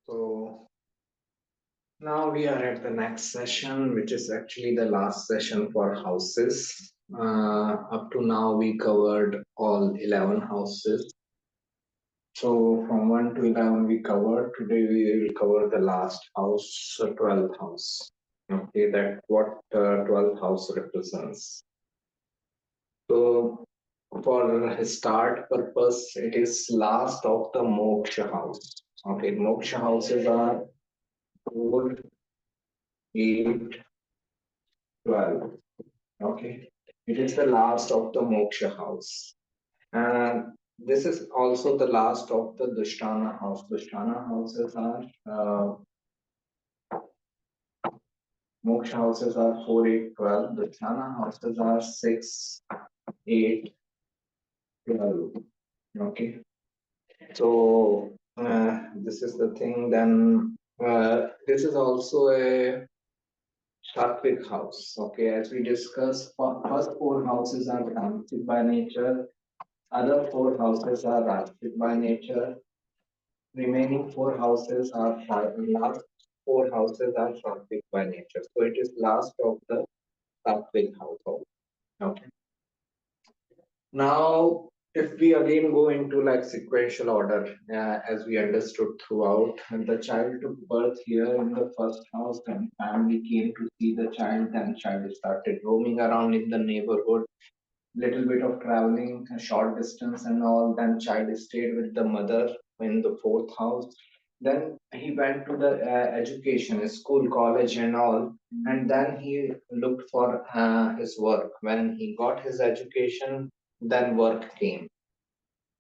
So now we are at the next session, which is actually the last session for houses. Up to now, we covered all 11 houses. So from 1 to 11, we covered. Today, we will cover the last house, 12th house. Okay, that what 12th house represents. So for start purpose, it is last of the moksha house. Okay, moksha houses are 4, 8, 12. Okay, it is the last of the moksha house, and this is also the last of the Dushtana house. Dushtana houses are moksha houses are 4, 8, 12. Dushtana houses are 6, 8, 12. Okay, so this is the thing. Then this is also a Sattvic house. Okay, as we discussed, first four houses are Tamasic by nature. Other four houses are Rajasic by nature. Remaining four houses are last four houses are Sattvic by nature. So it is last of the Sattvic household. Okay. Now, if we again go into like sequential order, as we understood throughout, and the child took birth here in the first house, then family came to see the child, then child started roaming around in the neighborhood, little bit of traveling, a short distance and all. Then child stayed with the mother in the fourth house. Then he went to the education, school, college and all. And then he looked for his work. When he got his education, then work came.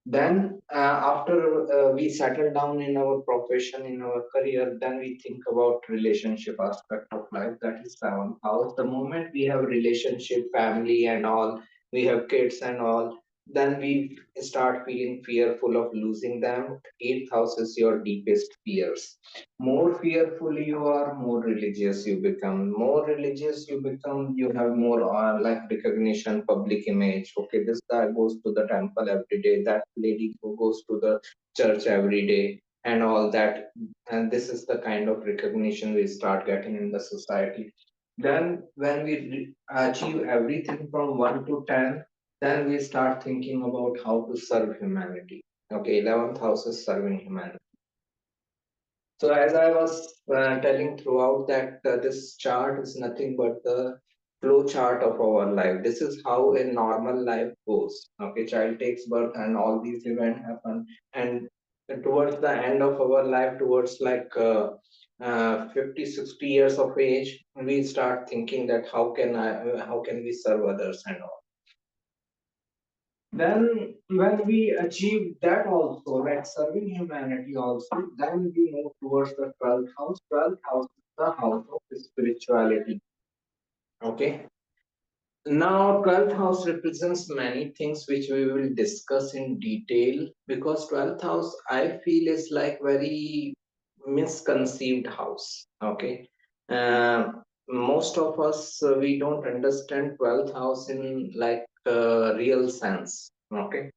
Then after we settle down in our profession, in our career, then we think about relationship aspect of life. That is seventh house. The moment we have relationship, family and all, we have kids and all, then we start feeling fearful of losing them. Eighth house is your deepest fears. More fearful you are, more religious you become. More religious you become, you have more like recognition, public image. Okay, this guy goes to the temple every day, that lady who goes to the church every day and all that. And this is the kind of recognition we start getting in the society. Then when we achieve everything from 1 to 10, then we start thinking about how to serve humanity. Okay, 11th house is serving humanity. So as I was telling throughout that this chart is nothing but the flow chart of our life. This is how a normal life goes. Okay, child takes birth and all these events happen, and towards the end of our life, towards like 50, 60 years of age, we start thinking that how can we serve others and all. Then, when we achieve that also, like serving humanity also, then we move towards the 12th house. 12th house is the house of spirituality. Okay. Now, 12th house represents many things which we will discuss in detail, because 12th house, I feel, is like very misconceived house. Okay. Most of us, we don't understand 12th house in like real sense. Okay.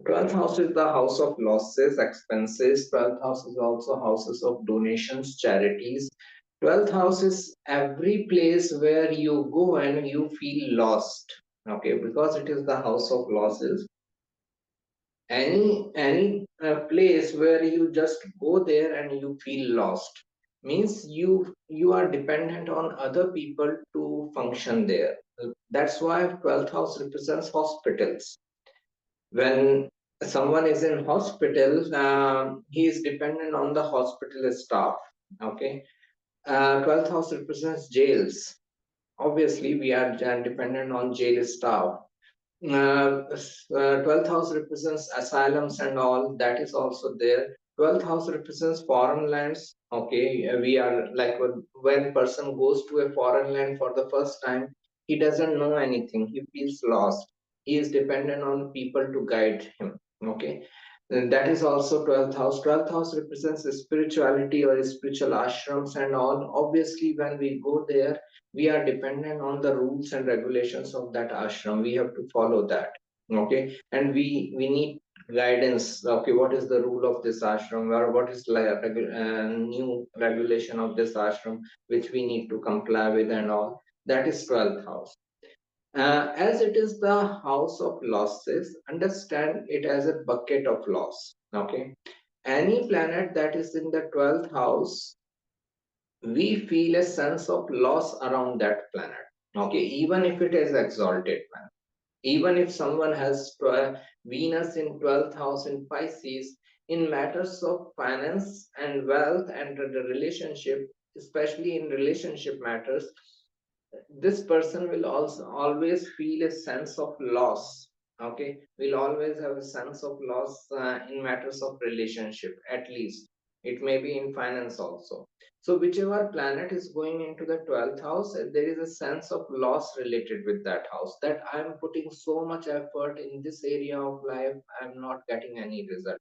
12th house is the house of losses, expenses. 12th house is also houses of donations, charities. 12th house is every place where you go and you feel lost. Okay, because it is the house of losses. Any place where you just go there and you feel lost means you are dependent on other people to function there. That's why 12th house represents hospitals. When someone is in hospital, he is dependent on the hospital staff. Okay. 12th house represents jails. Obviously we are dependent on jail staff. 12th house represents asylums and all, that is also there. 12th house represents foreign lands. Okay, we are like when person goes to a foreign land for the first time, he doesn't know anything, he feels lost, he is dependent on people to guide him. Okay, and that is also 12th house. 12th house represents spirituality or spiritual ashrams and all. Obviously when we go there, we are dependent on the rules and regulations of that ashram, we have to follow that. Okay, and we need guidance. Okay, what is the rule of this ashram, or what is like a new regulation of this ashram which we need to comply with and all. That is 12th house. As it is the house of losses, understand it as a bucket of loss. Okay, any planet that is in the 12th house, we feel a sense of loss around that planet. Okay, even if it is exalted planet, even if someone has Venus in 12th house in Pisces, in matters of finance and wealth and the relationship, especially in relationship matters, this person will also always feel a sense of loss. Okay, will always have a sense of loss in matters of relationship, at least it may be in finance also. So whichever planet is going into the 12th house, there is a sense of loss related with that house, that I am putting so much effort in this area of life, I am not getting any result.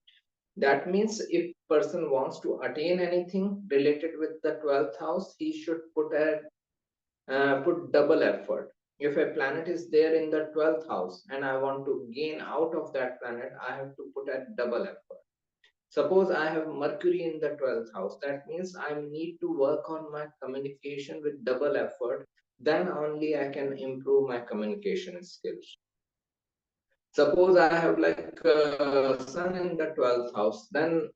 That means if person wants to attain anything related with the 12th house, he should put double effort. If a planet is there in the 12th house and I want to gain out of that planet, I have to put a double effort. Suppose I have Mercury in the 12th house, that means I need to work on my communication with double effort. Then only I can improve my communication skills. Suppose I have like sun in the 12th house, then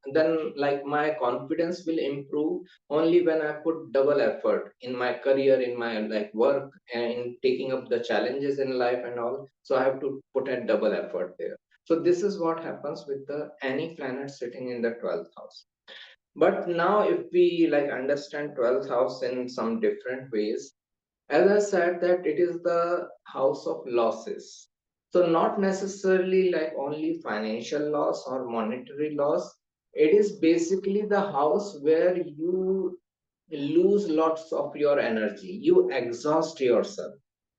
like my confidence will improve only when I put double effort in my career, in my like work, and in taking up the challenges in life and all. So I have to put a double effort there. So this is what happens with the any planet sitting in the 12th house. But now if we like understand 12th house in some different ways, as I said, that it is the house of losses. So not necessarily like only financial loss or monetary loss. It is basically the house where you lose lots of your energy. You exhaust yourself.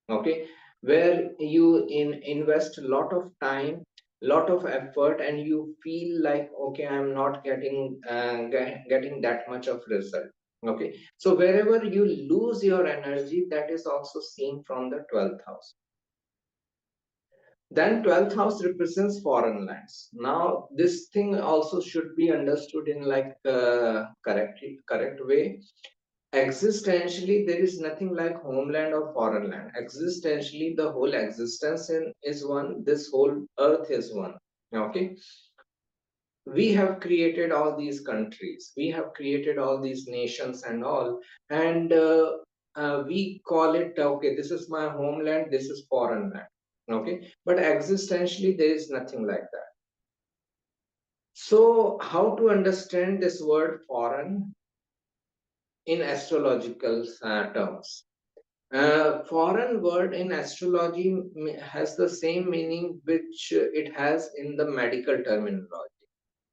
Okay, where you invest a lot of time, lot of effort, and you feel like, okay, I'm not getting that much of result. Okay, so wherever you lose your energy, that is also seen from the 12th house. Then 12th house represents foreign lands. Now this thing also should be understood in like correct way. Existentially, there is nothing like homeland or foreign land. Existentially, the whole existence is one. This whole earth is one. Okay, we have created all these countries, we have created all these nations and all, and we call it, okay, this is my homeland, this is foreign land. Okay, but existentially, there is nothing like that. So, how to understand this word foreign in astrological terms? Foreign word in astrology has the same meaning which it has in the medical terminology.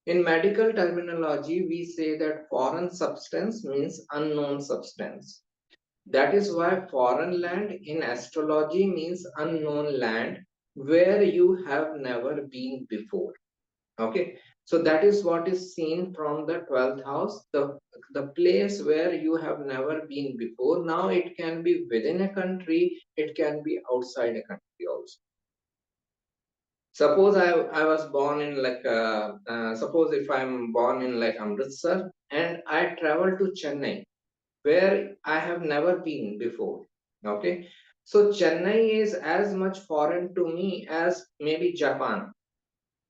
In medical terminology, we say that foreign substance means unknown substance. That is why foreign land in astrology means unknown land where you have never been before. Okay, so that is what is seen from the 12th house, the place where you have never been before. Now it can be within a country, it can be outside a country also. Suppose I was born in like suppose if I'm born in like Amritsar and I travel to Chennai where I have never been before. Okay, so Chennai is as much foreign to me as maybe Japan.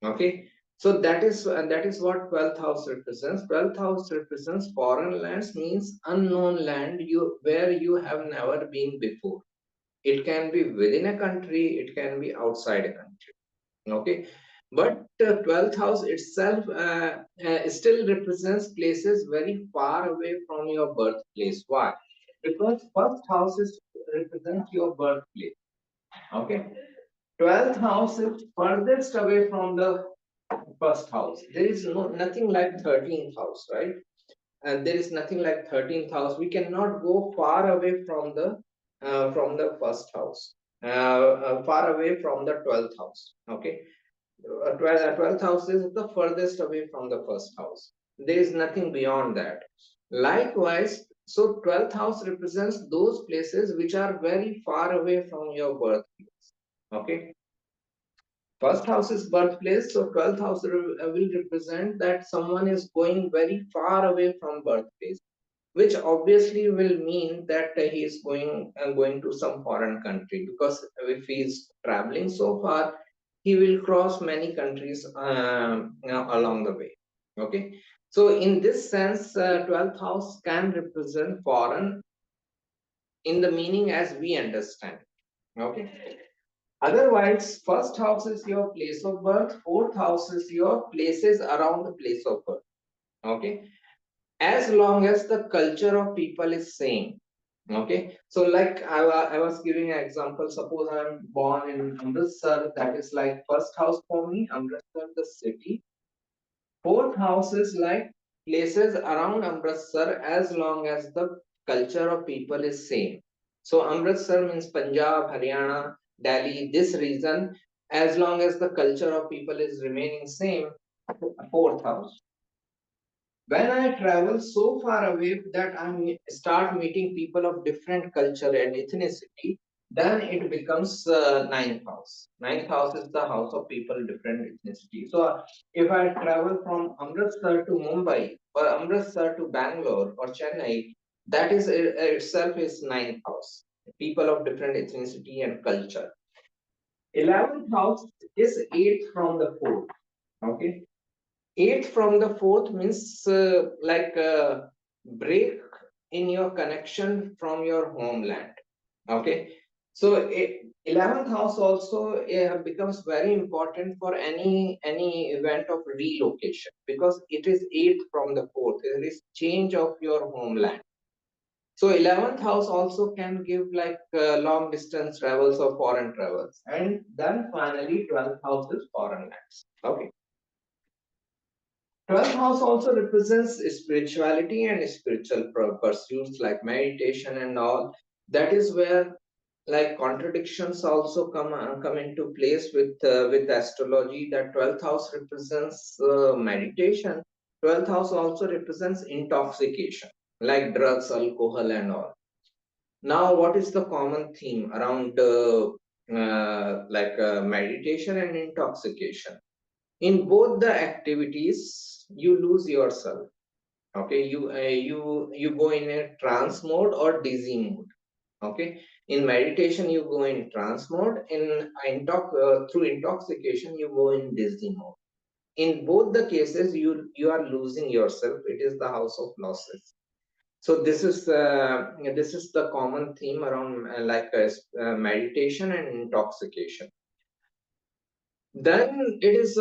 Okay, so that is what 12th house represents. 12th house represents foreign lands, means unknown land you where you have never been before. It can be within a country, it can be outside a country. Okay, but 12th house itself still represents places very far away from your birthplace. Why? Because first house is represents your birthplace. Okay, 12th house is furthest away from the first house. There is nothing like 13th house, right? And there is nothing like 13th house. We cannot go far away from the first house, far away from the 12th house. Okay, 12th house is the furthest away from the first house. There is nothing beyond that. Likewise, so 12th house represents those places which are very far away from your birthplace. Okay, First house is birthplace, so 12th house will represent that someone is going very far away from birthplace, which obviously will mean that he is going to some foreign country, because if he is traveling so far, he will cross many countries along the way. Okay, so in this sense, 12th house can represent foreign in the meaning as we understand. Okay, otherwise, first house is your place of birth, fourth house is your places around the place of birth. Okay, as long as the culture of people is same. Okay, so like I was giving an example. Suppose I'm born in Amritsar, that is like first house for me, Amritsar, the city. Fourth house is like places around Amritsar, as long as the culture of people is same. So Amritsar means Punjab, Haryana, Delhi, this region, as long as the culture of people is remaining same, fourth house. When I travel so far away that start meeting people of different culture and ethnicity, then it becomes ninth house. Ninth house is the house of people different ethnicity. So if I travel from Amritsar to Mumbai or Amritsar to Bangalore or Chennai, that is itself is ninth house. People of different ethnicity and culture. 11th house is eighth from the fourth. Okay, eighth from the fourth means like a break in your connection from your homeland. Okay, so 11th house also becomes very important for any event of relocation, because it is eighth from the fourth. There is change of your homeland. So 11th house also can give like long distance travels or foreign travels, and then finally 12th house is foreign lands. Okay, 12th house also represents spirituality and spiritual pursuits like meditation and all. That is where like contradictions also come into place with astrology. That 12th house represents meditation. 12th house also represents intoxication, like drugs, alcohol, and all. Now, what is the common theme around meditation and intoxication? In both the activities, you lose yourself. Okay, you go in a trance mode or dizzy mode. Okay, in meditation you go in trance mode. In through intoxication you go in dizzy mode. In both the cases, you are losing yourself. It is the house of losses. So this is the common theme around meditation and intoxication. Then it is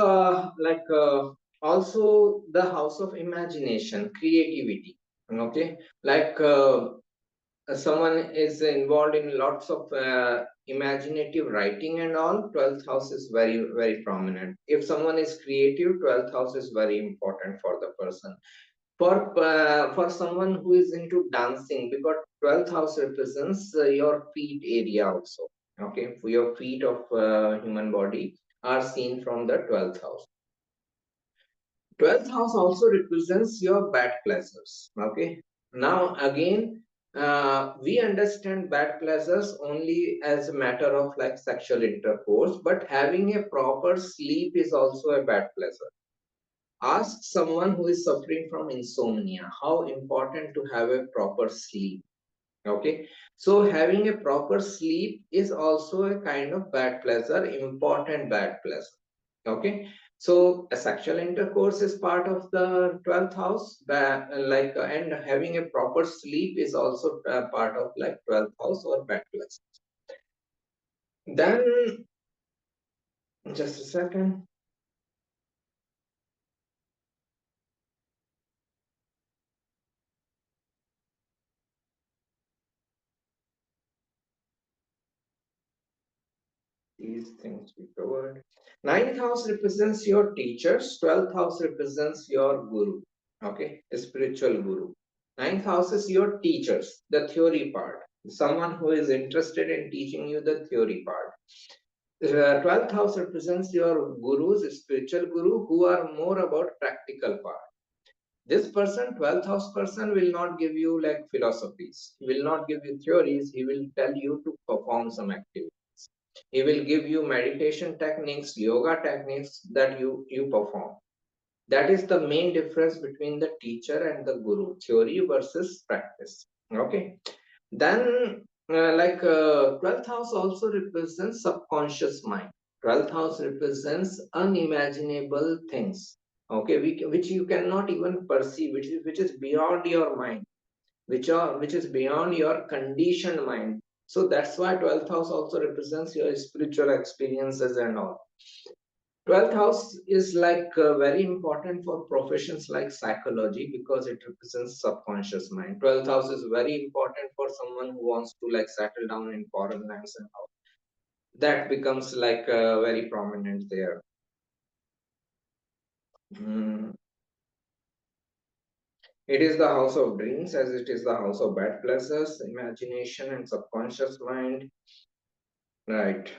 also the house of imagination, creativity. Okay, like someone is involved in lots of imaginative writing and all. 12th house is very prominent. If someone is creative, 12th house is very important for the person. For someone who is into dancing, because 12th house represents your feet area also. Okay, for your feet of human body are seen from the 12th house. 12th house also represents your bad pleasures. Okay, now again, we understand bad pleasures only as a matter of like sexual intercourse, but having a proper sleep is also a bad pleasure. Ask someone who is suffering from insomnia how important to have a proper sleep. Okay, so having a proper sleep is also a kind of bad pleasure, important bad pleasure. Okay, so a sexual intercourse is part of the 12th house, and having a proper sleep is also part of like 12th house or bad pleasure. Then just a second. These things we covered. Ninth house represents your teachers, 12th house represents your guru. Okay, a spiritual guru. Ninth house is your teachers, the theory part. Someone who is interested in teaching you the theory part. 12th house represents your gurus, spiritual guru, who are more about practical part. This person, 12th house person, will not give you like philosophies. He will not give you theories. He will tell you to perform some activity. He will give you meditation techniques, yoga techniques that you perform. That is the main difference between the teacher and the guru, theory versus practice. Okay. Then, 12th house also represents subconscious mind. 12th house represents unimaginable things. Okay, which you cannot even perceive, which is beyond your mind, which is beyond your conditioned mind. So that's why 12th house also represents your spiritual experiences and all. 12th house is very important for professions like psychology because it represents subconscious mind. 12th house is very important for someone who wants to settle down in foreign lands and all. That becomes very prominent there. Hmm. It is the house of dreams as it is the house of bad pleasures, imagination and subconscious mind. Right.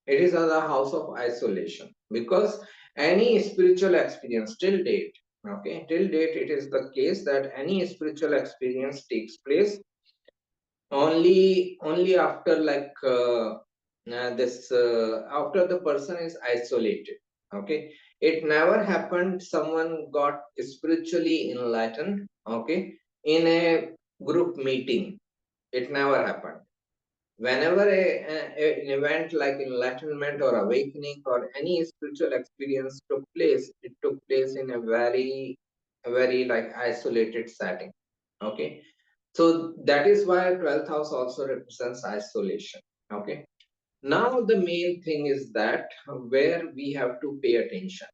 It is the house of isolation because any spiritual experience till date, okay, till date, it is the case that any spiritual experience takes place only after this after the person is isolated. Okay, it never happened someone got spiritually enlightened, okay, in a group meeting. It never happened. Whenever an event like enlightenment or awakening or any spiritual experience took place, it took place in a very isolated setting. Okay, so that is why 12th house also represents isolation. Okay, now the main thing is that where we have to pay attention.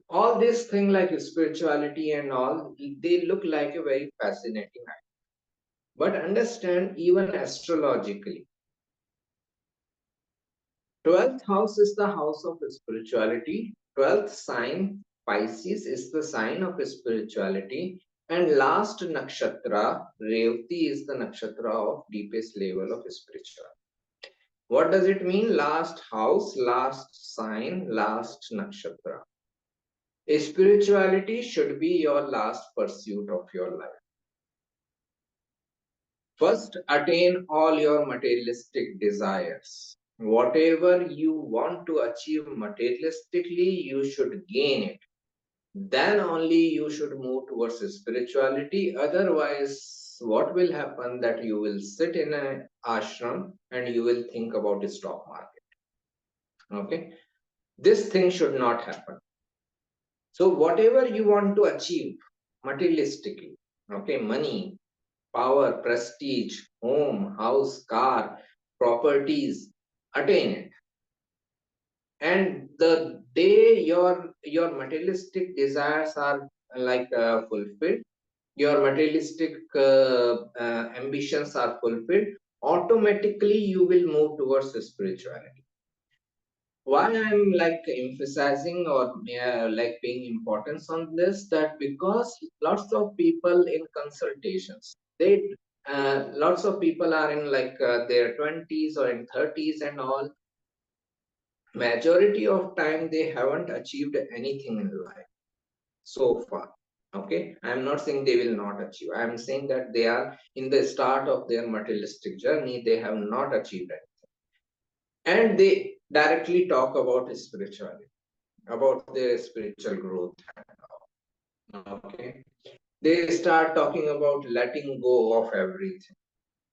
All this thing like spirituality and all, they look like a very fascinating, but understand even astrologically, 12th house is the house of spirituality. 12th sign, Pisces, is the sign of spirituality. And last nakshatra, Revati, is the nakshatra of deepest level of spirituality. What does it mean? Last house, last sign, last nakshatra. Spirituality should be your last pursuit of your life. First, attain all your materialistic desires. Whatever you want to achieve materialistically, you should gain it. Then only you should move towards spirituality. Otherwise, what will happen that you will sit in an ashram and you will think about the stock market. Okay, this thing should not happen. So whatever you want to achieve materialistically, okay, money, power, prestige, home, house, car, properties, attain it. And the day your materialistic desires are fulfilled, your materialistic ambitions are fulfilled, automatically you will move towards spirituality. Why I'm emphasizing or paying importance on this, that because lots of people in consultations, they lots of people are in their 20s or in 30s and all. Majority of time they haven't achieved anything in life so far. Okay, I'm not saying they will not achieve. I'm saying that they are in the start of their materialistic journey. They have not achieved anything, and they directly talk about spirituality, about their spiritual growth. Okay, they start talking about letting go of everything.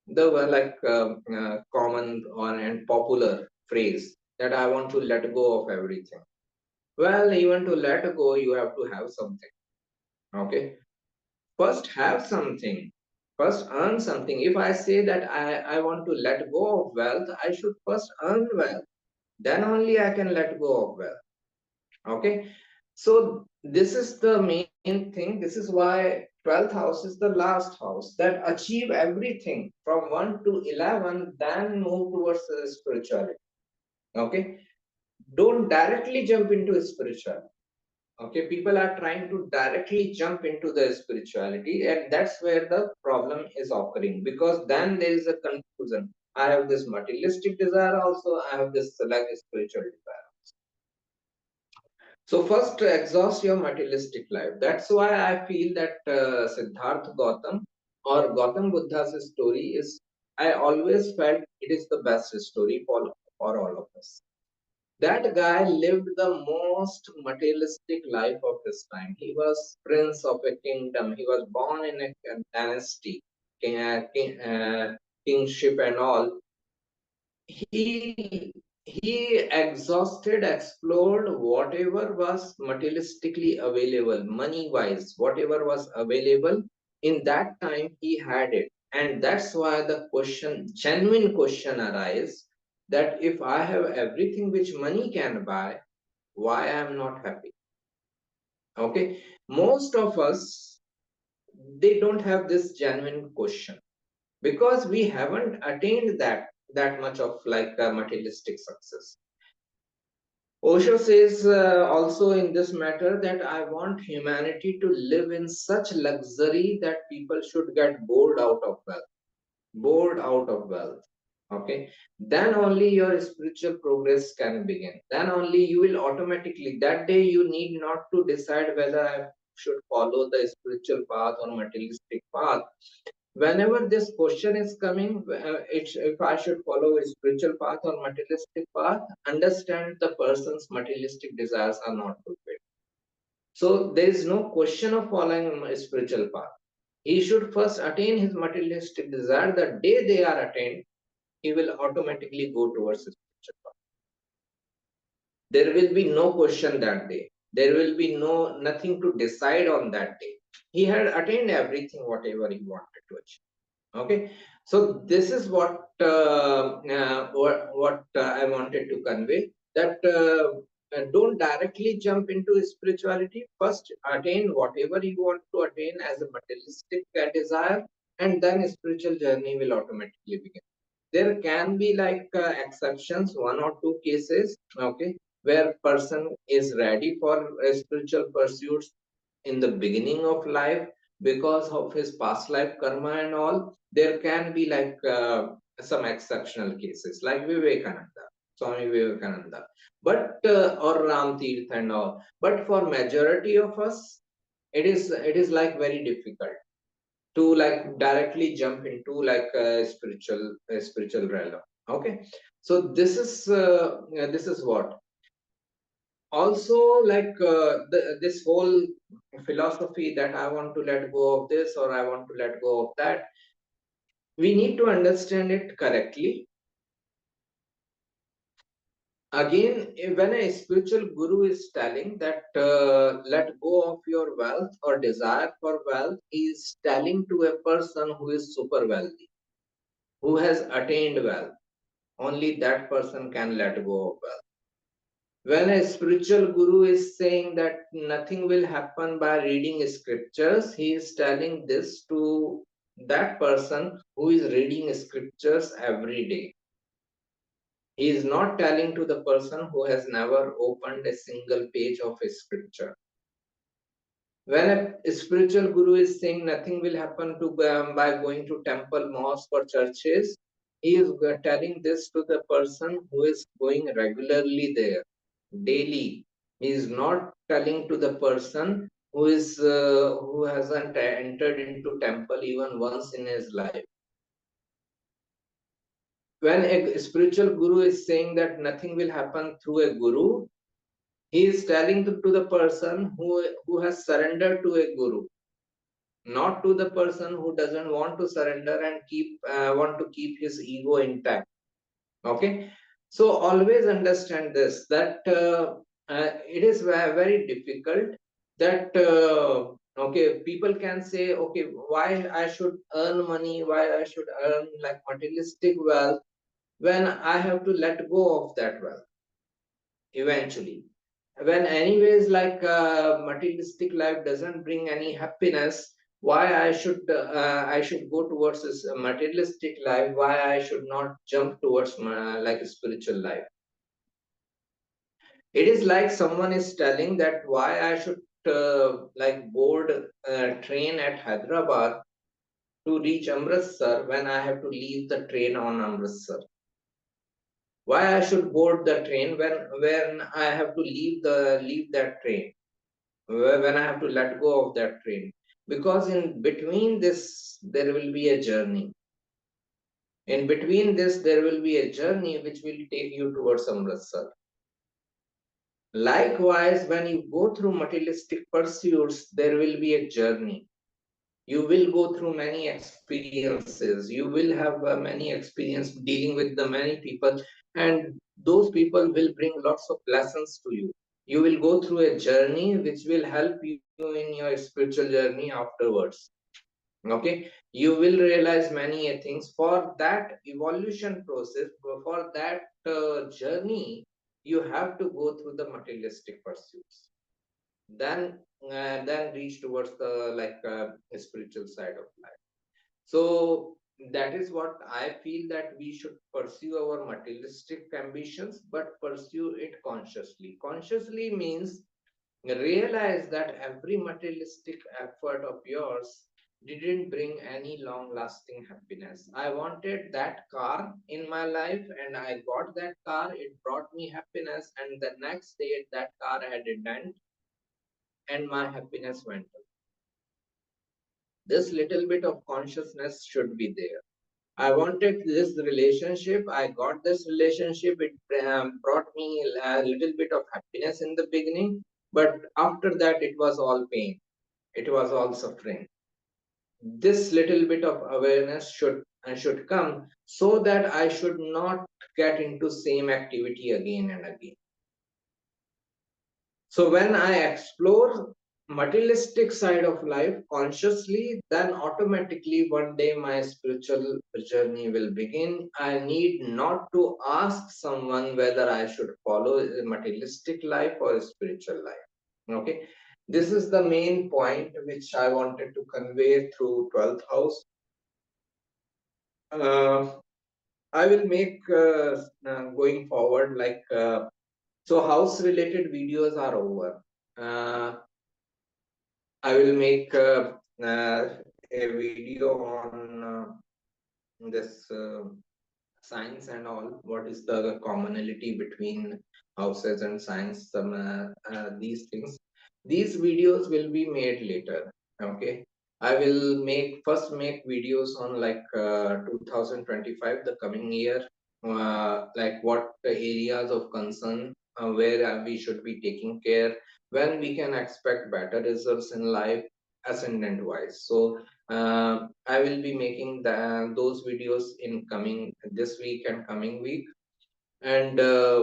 The common one and popular phrase that I want to let go of everything. Well, even to let go, you have to have something. Okay, first have something. First earn something. If I say that I want to let go of wealth, I should first earn wealth. Then only I can let go of wealth. Okay, so this is the main thing. This is why 12th house is the last house that achieve everything from 1 to 11, then move towards the spirituality. Okay, don't directly jump into spirituality. Okay, people are trying to directly jump into the spirituality, and that's where the problem is occurring, because then there is a confusion. I have this materialistic desire also, I have this spiritual desire. So first, exhaust your materialistic life. That's why I feel that Siddhartha Gautam or Gautam Buddha's story is, I always felt it is the best story for all of us. That guy lived the most materialistic life of his time. He was prince of a kingdom. He was born in a dynasty, kingship and all. He exhausted, explored whatever was materialistically available, money wise, whatever was available in that time, he had it. And that's why the question, genuine question arises, that if I have everything which money can buy, why I am not happy? Okay, most of us, they don't have this genuine question because we haven't attained that much of like materialistic success. Osho says also in this matter that I want humanity to live in such luxury that people should get bored out of wealth. Bored out of wealth. Okay. Then only your spiritual progress can begin. Then only you will automatically, that day you need not to decide whether I should follow the spiritual path or materialistic path. Whenever this question is coming, if I should follow a spiritual path or materialistic path, understand the person's materialistic desires are not fulfilled. So there is no question of following a spiritual path. He should first attain his materialistic desire. The day they are attained, he will automatically go towards the spiritual path. There will be no question that day. There will be nothing to decide on that day. He had attained everything, whatever he wanted to achieve. Okay, so this is what I wanted to convey, that don't directly jump into spirituality. First attain whatever you want to attain as a materialistic desire, and then spiritual journey will automatically begin. There can be like exceptions, one or two cases, okay, where person is ready for spiritual pursuits in the beginning of life because of his past life karma and all. There can be like some exceptional cases like Vivekananda, Swami Vivekananda, but or Ram Tirth and all. But for majority of us, it is like very difficult to like directly jump into like a spiritual realm. Okay, so this is what also like this whole philosophy that I want to let go of this or I want to let go of that, we need to understand it correctly. Again, when a spiritual guru is telling that let go of your wealth or desire for wealth, he is telling to a person who is super wealthy, who has attained wealth. Only that person can let go of wealth. When a spiritual guru is saying that nothing will happen by reading scriptures, he is telling this to that person who is reading scriptures every day. He is not telling to the person who has never opened a single page of a scripture. When a spiritual guru is saying nothing will happen to by going to temple, mosque, or churches, he is telling this to the person who is going regularly there, daily. He is not telling to the person who hasn't entered into temple even once in his life. When a spiritual guru is saying that nothing will happen through a guru, he is telling to the person who has surrendered to a guru, not to the person who doesn't want to surrender and want to keep his ego intact. Okay, so always understand this, that it is very difficult that okay, people can say, okay, why I should earn money, why I should earn like materialistic wealth when I have to let go of that wealth eventually, when anyways like materialistic life doesn't bring any happiness. Why I should go towards this materialistic life, why I should not jump towards like a spiritual life? It is like someone is telling that why I should like board a train at Hyderabad to reach Amritsar when I have to leave the train on Amritsar. Why I should board the train when I have to leave that train, when I have to let go of that train? Because in between this there will be a journey. In between this, there will be a journey which will take you towards Amritsar. Likewise, when you go through materialistic pursuits, there will be a journey. You will go through many experiences. You will have many experience dealing with the many people, and those people will bring lots of lessons to you. You will go through a journey which will help you in your spiritual journey afterwards. Okay, you will realize many things. For that evolution process, for that journey, you have to go through the materialistic pursuits, then then reach towards the spiritual side of life. So that is what I feel, that we should pursue our materialistic ambitions, but pursue it consciously. Consciously means realize that every materialistic effort of yours didn't bring any long lasting happiness. I wanted that car in my life and I got that car. It brought me happiness, and the next day that car had a dent and my happiness went up. This little bit of consciousness should be there. I wanted this relationship. I got this relationship. It brought me a little bit of happiness in the beginning, but after that, it was all pain. It was all suffering. This little bit of awareness should come, so that I should not get into same activity again and again. So when I explore materialistic side of life consciously, then automatically one day my spiritual journey will begin. I need not to ask someone whether I should follow a materialistic life or a spiritual life. Okay. This is the main point which I wanted to convey through 12th house. Uh, I will make going forward so house related videos are over. Uh, I will make a video on this science and all. What is the commonality between houses and science? These things. These videos will be made later. Okay. I will make videos on 2025, the coming year. Like what the areas of concern, where we should be taking care, when we can expect better results in life, ascendant wise. So I will be making those videos in coming this week and coming week. And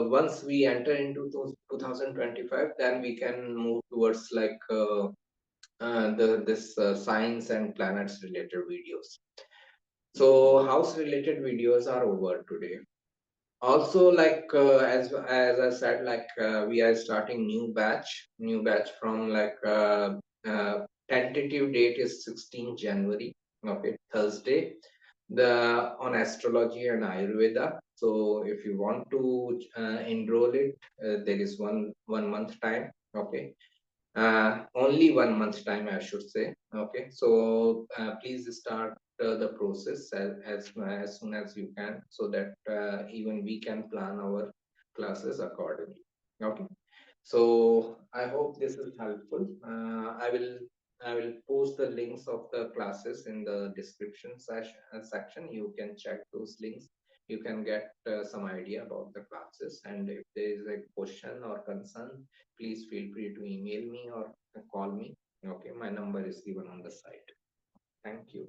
once we enter into 2025, then we can move towards this science and planets related videos. So house related videos are over today. Also, as I said, we are starting new batch from tentative date is 16 January. Okay, Thursday, the on astrology and Ayurveda. So if you want to enroll it, there is one month time. Okay, only 1 month time, I should say. Okay, so please start the process as soon as you can, so that even we can plan our classes accordingly. Okay, so I hope this is helpful. I will post the links of the classes in the description section. You can check those links. You can get some idea about the classes. And if there is a question or concern, please feel free to email me or call me. Okay, my number is given on the site. Thank you.